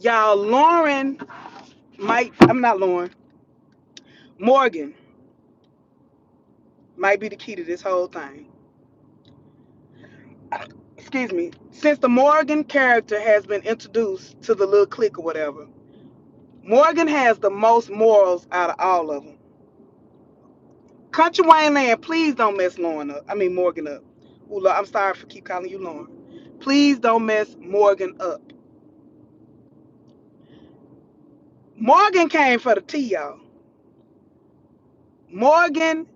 Y'all, Lauren I'm not Lauren, Morgan might be the key to this whole thing. Excuse me. Since the Morgan character has been introduced to the little clique or whatever, Morgan has the most morals out of all of them. Country Wayne Land, please don't mess Lauren up. I mean Morgan up. Ooh, I'm sorry for keep calling you Lauren. Please don't mess Morgan up. Morgan came for the tea, y'all. Morgan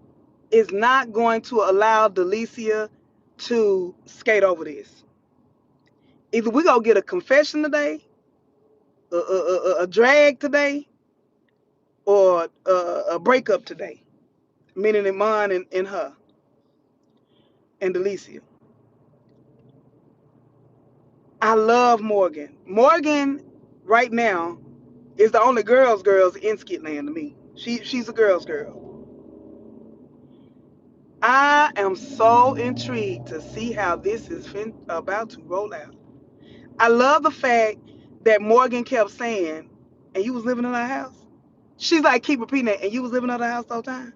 is not going to allow Delicia to skate over this. Either we gonna get a confession today, a drag today, or a breakup today. Meaning Iman and her and Delicia. I love Morgan. Morgan, right now, is the only girls in Skitland to me. She's a girl's girl. I am so intrigued to see how this is about to roll out. I love the fact that Morgan kept saying, and you was living in our house? She's like, keep repeating that, and you was living in her house the whole time?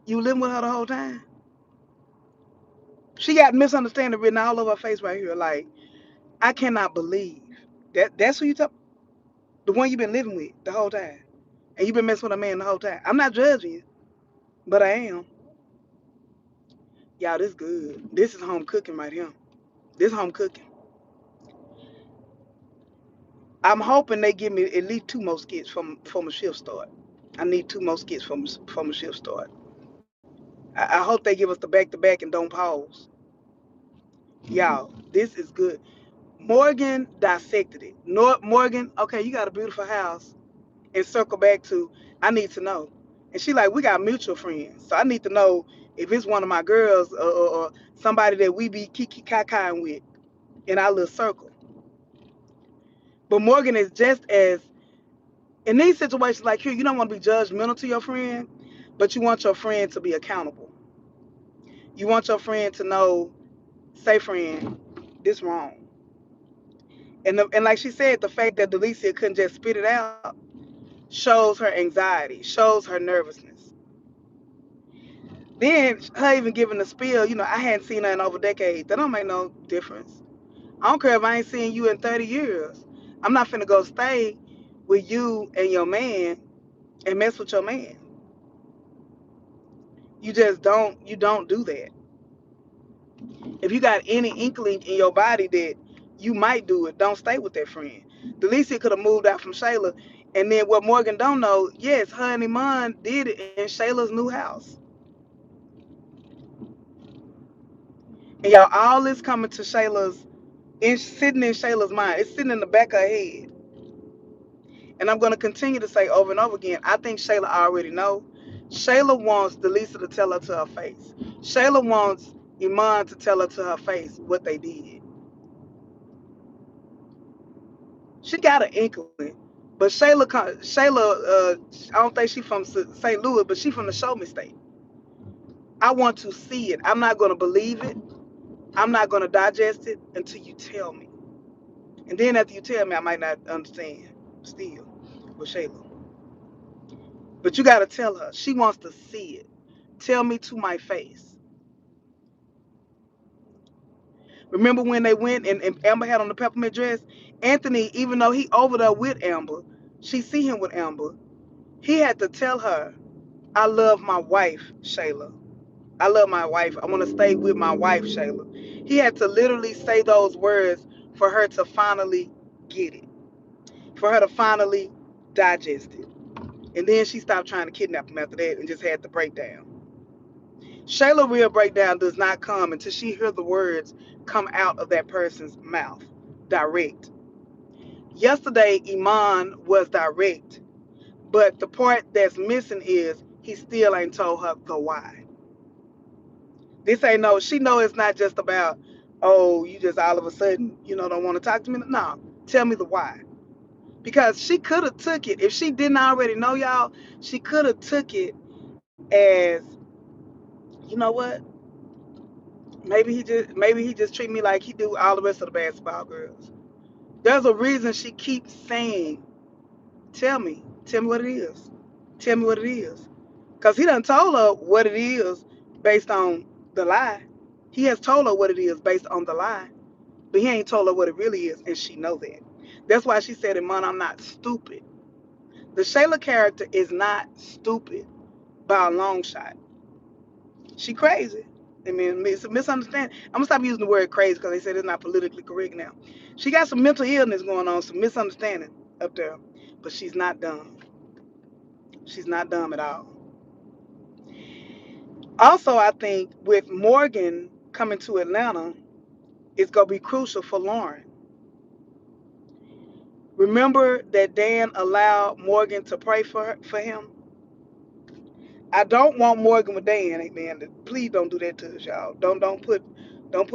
You were living with her the whole time? She got misunderstanding written all over her face right here. Like, I cannot believe that's who you talk, the one you've been living with the whole time. And you've been messing with a man the whole time. I'm not judging you, but I am. Y'all, this good. This is home cooking right here. This home cooking. I'm hoping they give me at least two more skits from a shift start. I need two more skits from a shift start. I hope they give us the back to back and don't pause. Y'all, this is good. Morgan dissected it. Morgan, okay, you got a beautiful house. And circle back to, I need to know. And she like, we got mutual friends. So I need to know if it's one of my girls or somebody that we be kiki kakaing with in our little circle. But Morgan is just as, in these situations like here, you don't want to be judgmental to your friend, but you want your friend to be accountable. You want your friend to know, say friend, this wrong. And like she said, the fact that Delicia couldn't just spit it out shows her anxiety, shows her nervousness. Then her even giving the spiel, I hadn't seen her in over decades. That don't make no difference. I don't care if I ain't seen you in 30 years. I'm not finna go stay with you and your man and mess with your man. You don't do that. If you got any inkling in your body that you might do it, don't stay with that friend. Delicia could have moved out from Shayla. And then what Morgan don't know, yes, her and Iman did it in Shayla's new house. And y'all, all this coming to sitting in Shayla's mind. It's sitting in the back of her head. And I'm going to continue to say over and over again, I think Shayla already know. Shayla wants Delisa to tell her to her face. Shayla wants Iman to tell her to her face what they did. She got an inkling. But I don't think she from St. Louis, but she from the Show Me State. I want to see it. I'm not going to believe it. I'm not going to digest it until you tell me. And then after you tell me, I might not understand still with Shayla. But you got to tell her. She wants to see it. Tell me to my face. Remember when they went and Amber had on the peppermint dress? Anthony, even though he over there with Amber, she see him with Amber. He had to tell her, I love my wife, Shayla. I love my wife. I want to stay with my wife, Shayla. He had to literally say those words for her to finally get it, for her to finally digest it. And then she stopped trying to kidnap him after that and just had the breakdown. Shayla real breakdown does not come until she hears the words come out of that person's mouth. Direct. Yesterday, Iman was direct, but the part that's missing is he still ain't told her the why. This ain't no, she know it's not just about, oh, you just all of a sudden, don't want to talk to me. No, tell me the why. Because she could have took it, if she didn't already know y'all, she could have took it as, you know what? Maybe he just treat me like he do all the rest of the basketball girls. There's a reason she keeps saying, tell me what it is. Tell me what it is. Because he done told her what it is based on the lie. He has told her what it is based on the lie. But he ain't told her what it really is, and she know that. That's why she said, "Man, I'm not stupid." The Shayla character is not stupid by a long shot. She crazy. I mean, it's a misunderstanding. I'm gonna stop using the word crazy because they said it's not politically correct now. She got some mental illness going on, some misunderstanding up there, but she's not dumb. She's not dumb at all. Also, I think with Morgan coming to Atlanta, it's gonna be crucial for Lauren. Remember that Dan allowed Morgan to pray for him. I don't want Morgan with Dan, man. Please don't do that to us, y'all. Don't put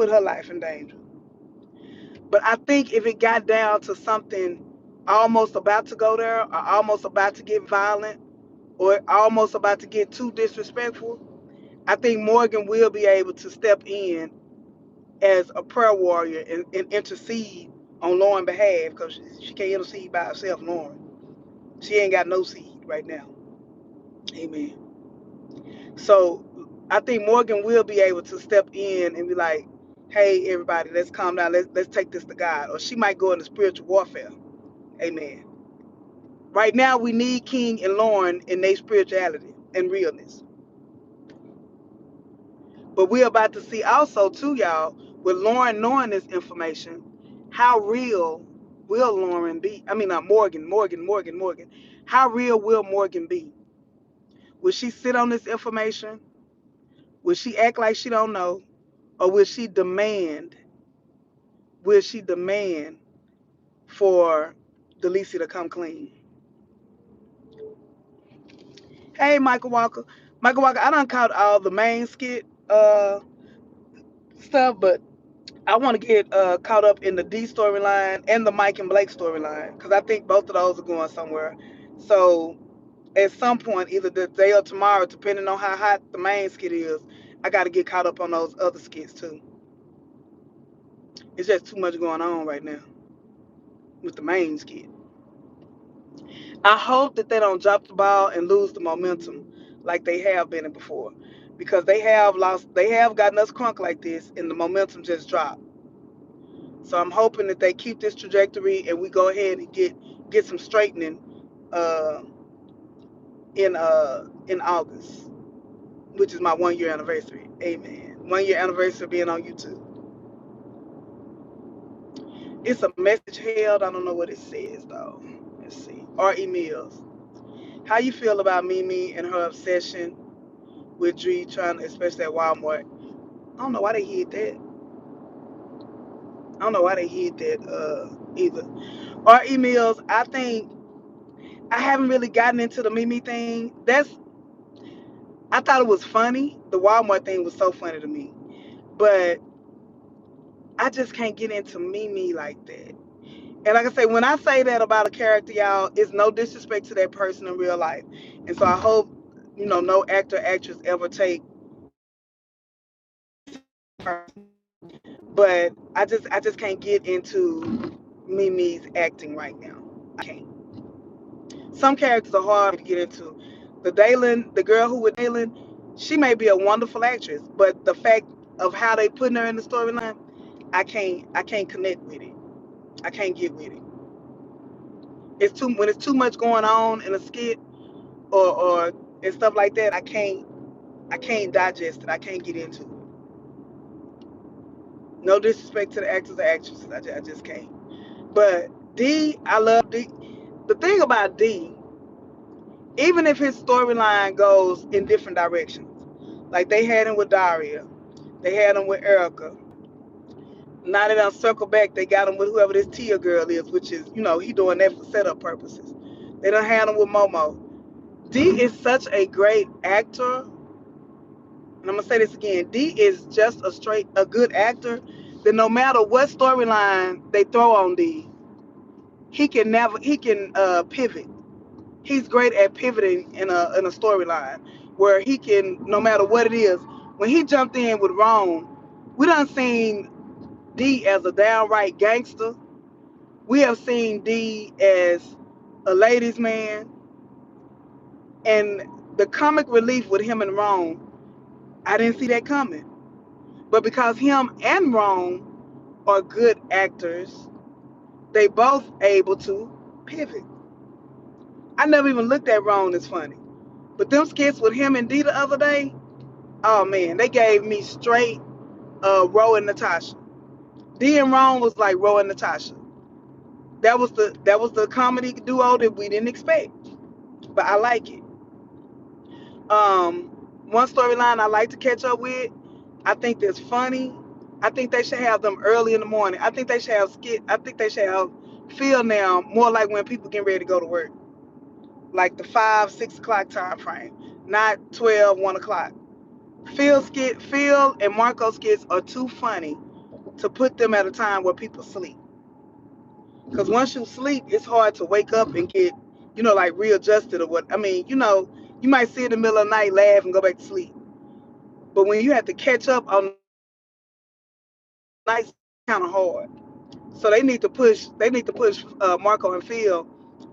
her life in danger. But I think if it got down to something almost about to go there, or almost about to get violent, or almost about to get too disrespectful, I think Morgan will be able to step in as a prayer warrior and intercede on Lauren's behalf because she can't intercede by herself, Lauren. She ain't got no seed right now. Amen. So I think Morgan will be able to step in and be like, hey, everybody, let's calm down. Let's take this to God. Or she might go into spiritual warfare. Amen. Right now, we need King and Lauren in their spirituality and realness. But we're about to see also, too, y'all, with Lauren knowing this information, how real will Lauren be? I mean, Morgan. How real will Morgan be? Will she sit on this information? Will she act like she don't know? Or will she demand for Delicia to come clean? Hey, Michael Walker. Michael Walker, I done caught all the main skit stuff, but I want to get caught up in the D storyline and the Mike and Blake storyline because I think both of those are going somewhere. So at some point, either the day or tomorrow, depending on how hot the main skit is, I got to get caught up on those other skits too. It's just too much going on right now with the main skit. I hope that they don't drop the ball and lose the momentum like they have been before, because they have gotten us crunk like this, and the momentum just dropped. So I'm hoping that they keep this trajectory and we go ahead and get some straightening uh, in August, which is my 1 year anniversary. Amen. 1 year anniversary of being on YouTube. It's a message held. I don't know what it says though. Let's see. R.E. Mills. How you feel about Mimi and her obsession with Dree trying, especially at Walmart? I don't know why they hid that. I don't know why they hid that either. R.E. Mills, I think I haven't really gotten into the Mimi thing. I thought it was funny. The Walmart thing was so funny to me. But I just can't get into Mimi like that. And like I say, when I say that about a character, y'all, it's no disrespect to that person in real life. And so I hope, no actor, actress ever take her. But I just can't get into Mimi's acting right now. I can't. Some characters are hard to get into. The girl who with Dalen, she may be a wonderful actress, but the fact of how they putting her in the storyline, I can't connect with it. I can't get with it. When it's too much going on in a skit or and stuff like that. I can't digest it. I can't get into it. No disrespect to the actors or actresses. I just can't. But D, I love D. The thing about D, even if his storyline goes in different directions, like they had him with Daria, they had him with Erica. Now they done circle back, they got him with whoever this Tia girl is, which is, he doing that for setup purposes. They done had him with Momo. D is such a great actor, and I'm gonna say this again. D is just a good actor that no matter what storyline they throw on D, he can pivot. He's great at pivoting in a storyline where he can, no matter what it is. When he jumped in with Ron, we done seen D as a downright gangster, We have seen D as a ladies' man, and the comic relief with him and Rome, I didn't see that coming. But because him and Rome are good actors, they both able to pivot. I never even looked at Rome as funny. But them skits with him and D the other day, oh man, they gave me straight Ro and Natasha. D and Rome was like Ro and Natasha. That was the comedy duo that we didn't expect. But I like it. Um, One storyline I like to catch up with, I think that's funny. I think they should have them early in the morning. I think they should have skit. I think they should have feel now more like when people get ready to go to work, like the 5, 6 o'clock time frame, not 12, 1 o'clock. Phil and Marco skits are too funny to put them at a time where people sleep. Because once you sleep, it's hard to wake up and get, like readjusted or what. I mean, you might see in the middle of the night, laugh, and go back to sleep. But when you have to catch up on nights, kind of hard. So they need to push. They need to push Marco and Phil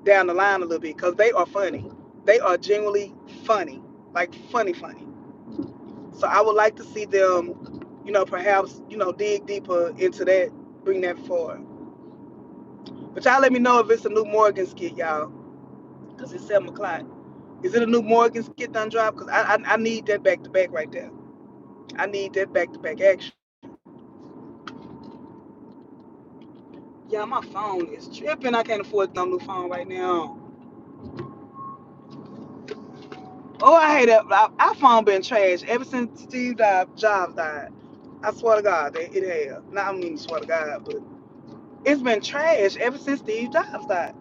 down the line a little bit because they are funny. They are genuinely funny, like funny, funny. So I would like to see them, perhaps, dig deeper into that, bring that forward. But y'all let me know if it's a new Morgan skit, y'all, because it's 7 o'clock. Is it a new Morgan skit done drop? Because I need that back to back right there. I need that back to back action. Yeah, my phone is tripping. I can't afford no new phone right now. Oh, I hate that. Our phone been trash ever since Steve Jobs died. I swear to God, it has. Not I mean swear to God, but it's been trash ever since Steve Jobs died.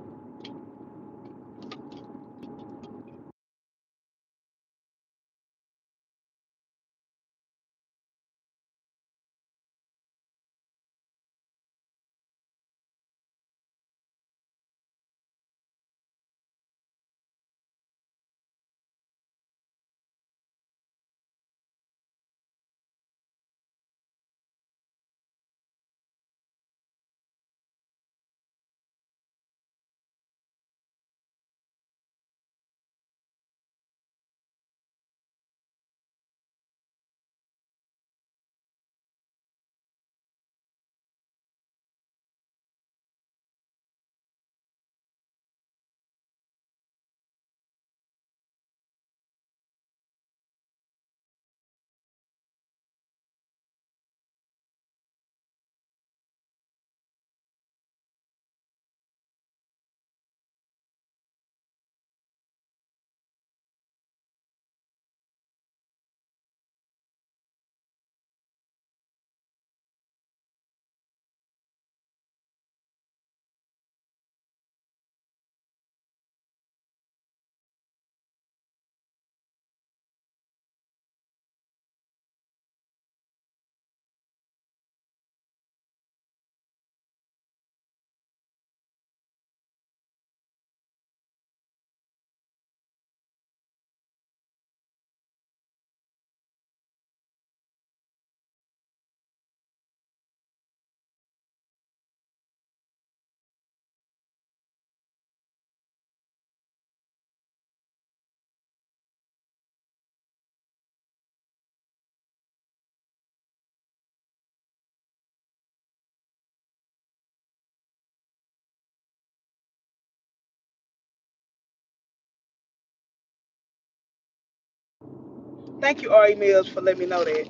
Thank you, Ari Mills, for letting me know that.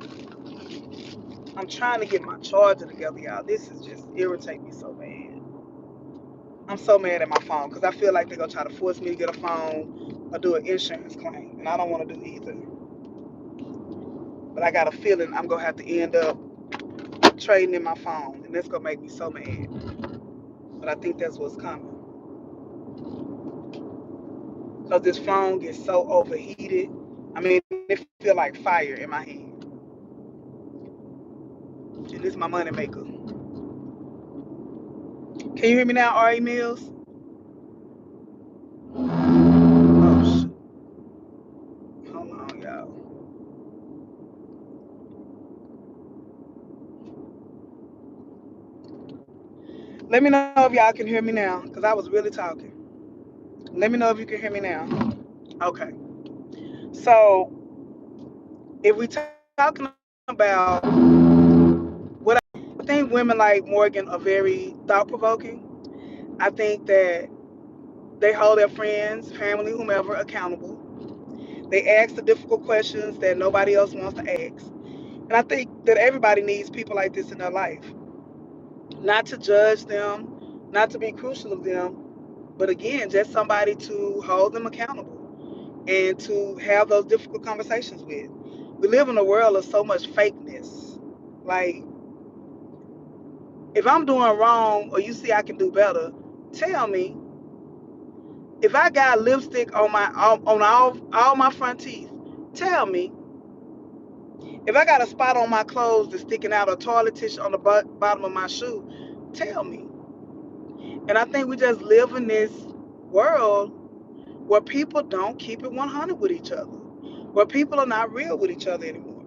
I'm trying to get my charger together, y'all. This is just irritating me so bad. I'm so mad at my phone because I feel like they're gonna try to force me to get a phone or do an insurance claim, and I don't want to do either. But I got a feeling I'm gonna have to end up trading in my phone, and that's gonna make me so mad. But I think that's what's coming because this phone gets so overheated. I mean, it feel like fire in my hand, and this is my money maker. Can you hear me now, Ari Mills? Oh shit! Hold on, y'all. Let me know if y'all can hear me now, because I was really talking. Let me know if you can hear me now. Okay. So if we talking about what I think women like Morgan are very thought provoking. I think that they hold their friends, family, whomever accountable. They ask the difficult questions that nobody else wants to ask. And I think that everybody needs people like this in their life. Not to judge them, not to be crucial of them, but again, just somebody to hold them accountable and to have those difficult conversations with. We live in a world of so much fakeness. Like, if I'm doing wrong or you see I can do better, tell me. If I got lipstick on my on all my front teeth, tell me. If I got a spot on my clothes that's sticking out or toilet tissue on the bottom of my shoe, tell me. And I think we just live in this world where people don't keep it 100 with each other, where people are not real with each other anymore.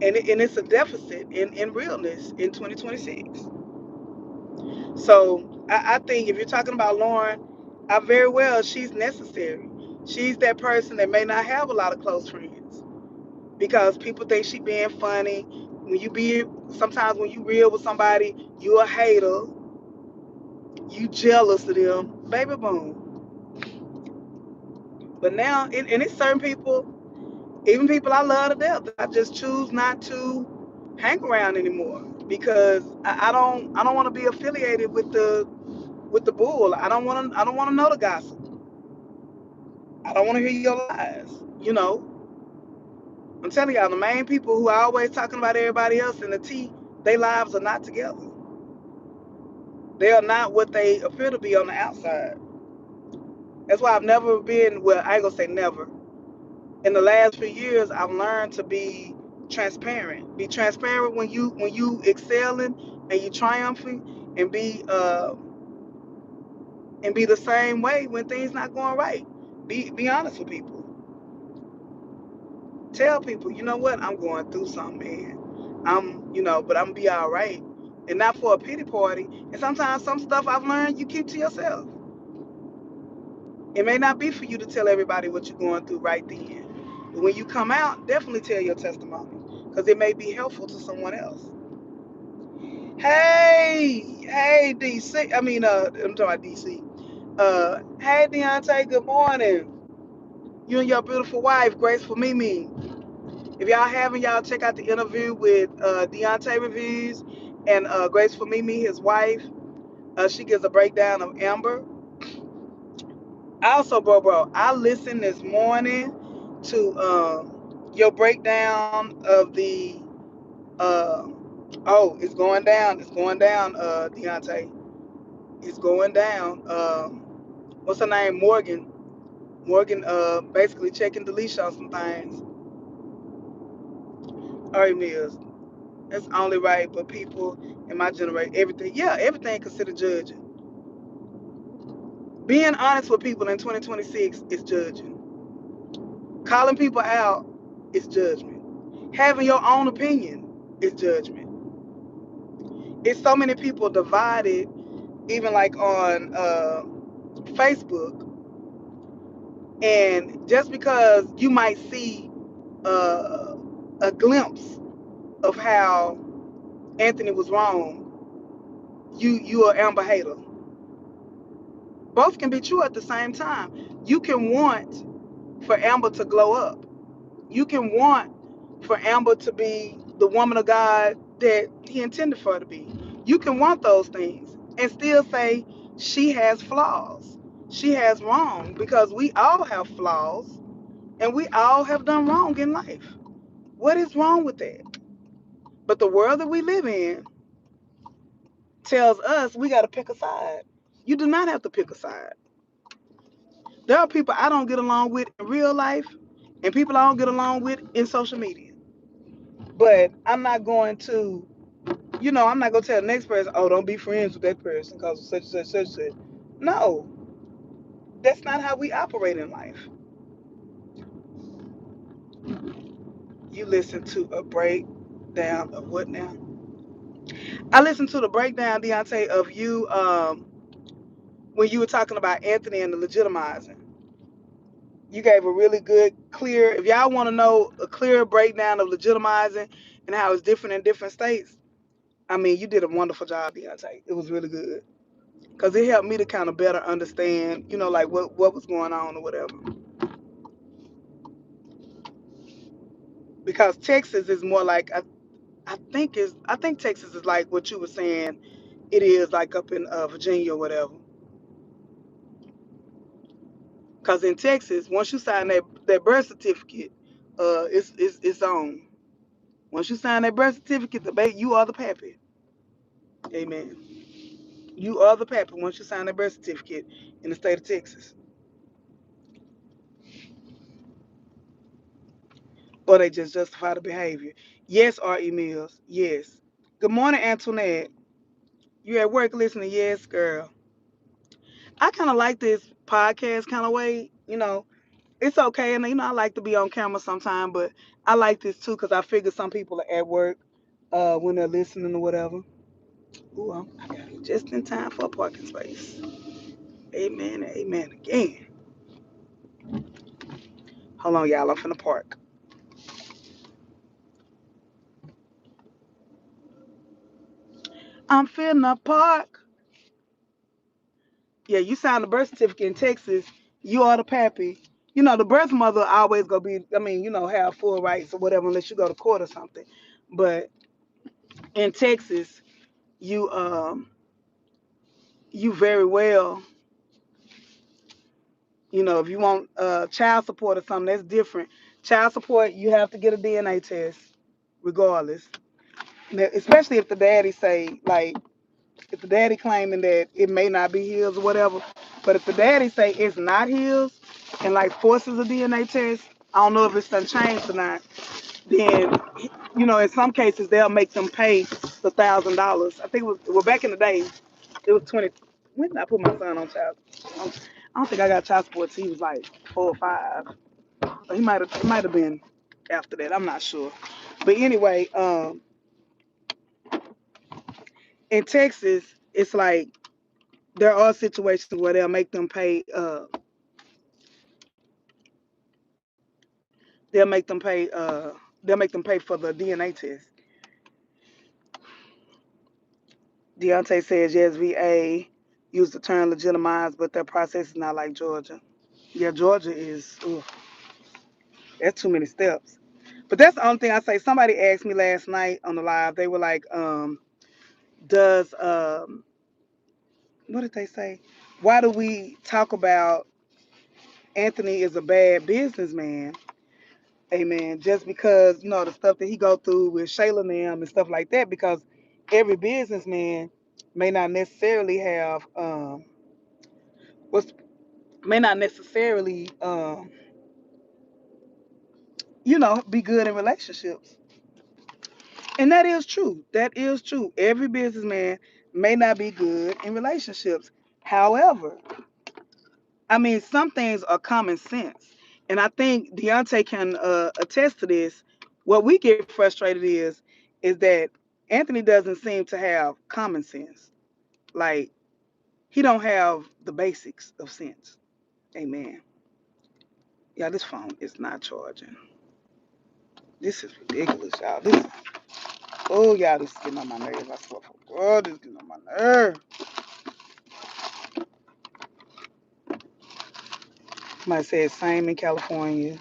And it's a deficit in realness in 2026. So I think if you're talking about Lauren, I very well, she's necessary. She's that person that may not have a lot of close friends because people think she being funny. When you be sometimes when you real with somebody, you a hater, you jealous of them, baby boom. But now, and it's certain people, even people I love to death, I just choose not to hang around anymore because I don't want to be affiliated with the bull. I don't want to know the gossip. I don't want to hear your lies. You know, I'm telling y'all, the main people who are always talking about everybody else in the tea, their lives are not together. They are not what they appear to be on the outside. That's why I've never been. Well, I ain't gonna say never. In the last few years, I've learned to be transparent. Be transparent when you excelling and you triumphing, and be the same way when things not going right. Be honest with people. Tell people, you know what, I'm going through something, man. But I'm gonna be all right, and not for a pity party. And sometimes some stuff I've learned you keep to yourself. It may not be for you to tell everybody what you're going through right then, but when you come out, definitely tell your testimony because it may be helpful to someone else. Hey, DC. I mean, I'm talking about DC. Hey, Deontay. Good morning. You and your beautiful wife, Graceful Mimi. If y'all haven't, y'all check out the interview with Deontay Reviews and Graceful Mimi, his wife. She gives a breakdown of Amber. Also, bro, I listened this morning to your breakdown of the. Uh, oh, it's going down. It's going down, Deontay. It's going down. What's her name? Morgan. Morgan. Basically checking Delicia on some things. All right, Mills. That's only right, but people in my generation, everything, yeah, everything considered judging. Being honest with people in 2026 is judging. Calling people out is judgment. Having your own opinion is judgment. It's so many people divided, even like on Facebook, and just because you might see uh, a glimpse of how Anthony was wrong, you are Amber hater. Both can be true at the same time. You can want for Amber to glow up. You can want for Amber to be the woman of God that he intended for her to be. You can want those things and still say she has flaws. She has wrong because we all have flaws and we all have done wrong in life. What is wrong with that? But the world that we live in tells us we got to pick a side. You do not have to pick a side. There are people I don't get along with in real life and people I don't get along with in social media. But I'm not going to, I'm not going to tell the next person, oh, don't be friends with that person because of such, such, such, such. No, that's not how we operate in life. You listen to a breakdown of what now? I listened to the breakdown, Deontay, of you when you were talking about Anthony and the legitimizing. You gave a really good, clear. If y'all want to know a clear breakdown of legitimizing and how it's different in different states, I mean, you did a wonderful job, Deontay. It was really good because it helped me to kind of better understand, like what was going on or whatever. Because Texas is more like I think Texas is like what you were saying. It is like up in Virginia or whatever. Because in Texas, once you sign that birth certificate, it's on. Once you sign that birth certificate, the baby, you are the pappy. Amen. You are the pappy once you sign that birth certificate in the state of Texas. Or they just justify the behavior. Yes, R.E. Mills. Yes. Good morning, Antoinette. You at work listening? Yes, girl. I kind of like this podcast kind of way. It's okay, and I like to be on camera sometime, but I like this too because I figure some people are at work when they're listening or whatever. Ooh, I got it just in time for a parking space. Amen, amen again. Hold on, y'all. I'm finna park. I'm finna park. Yeah, you sign the birth certificate in Texas, you are the pappy. The birth mother always gonna be, have full rights or whatever, unless you go to court or something. But in Texas, you you very well, if you want child support or something, that's different. Child support, you have to get a DNA test, regardless. Now, especially if the daddy say like, if the daddy claiming that it may not be his or whatever, but if the daddy say it's not his and like forces a DNA test, I don't know if it's done changed or not. Then in some cases they'll make them pay the $1,000. I think it was well back in the day it was 20. When did I put my son on child? I don't think I got child support till he was like 4 or 5. It might have been after that. I'm not sure. But anyway, in Texas, it's like there are situations where they'll make them pay they'll make them pay for the DNA test. Deontay says yes, VA used the term legitimize, but their process is not like Georgia. Yeah, Georgia is that's too many steps. But that's the only thing I say. Somebody asked me last night on the live. They were like, does what did they say? Why do we talk about Anthony is a bad businessman? Amen. Just because the stuff that he go through with Shayla and them and stuff like that. Because every businessman may not necessarily have what's may not necessarily be good in relationships. And that is true. That is true. Every businessman may not be good in relationships. However, I mean, some things are common sense. And I think Deontay can attest to this. What we get frustrated is that Anthony doesn't seem to have common sense. Like, he don't have the basics of sense. Amen. Yeah, this phone is not charging. This is ridiculous, y'all. Y'all, this is getting on my nerves. I swear for God, this is getting on my nerves. Somebody said same in California.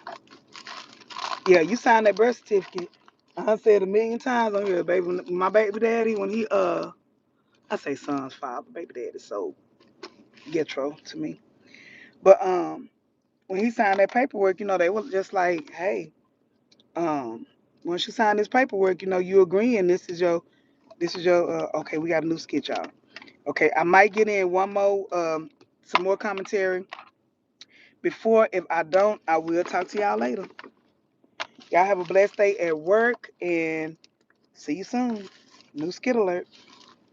Yeah, you signed that birth certificate. I said a million times on here, baby. My baby daddy, when he I say son's father, baby daddy, so ghetto to me. But when he signed that paperwork, they were just like, hey, um, once you sign this paperwork, you agreeing this is your okay, we got a new skit, y'all. Okay, I might get in one more some more commentary before. If I don't, I will talk to y'all later. Y'all have a blessed day at work and see you soon. New skit alert.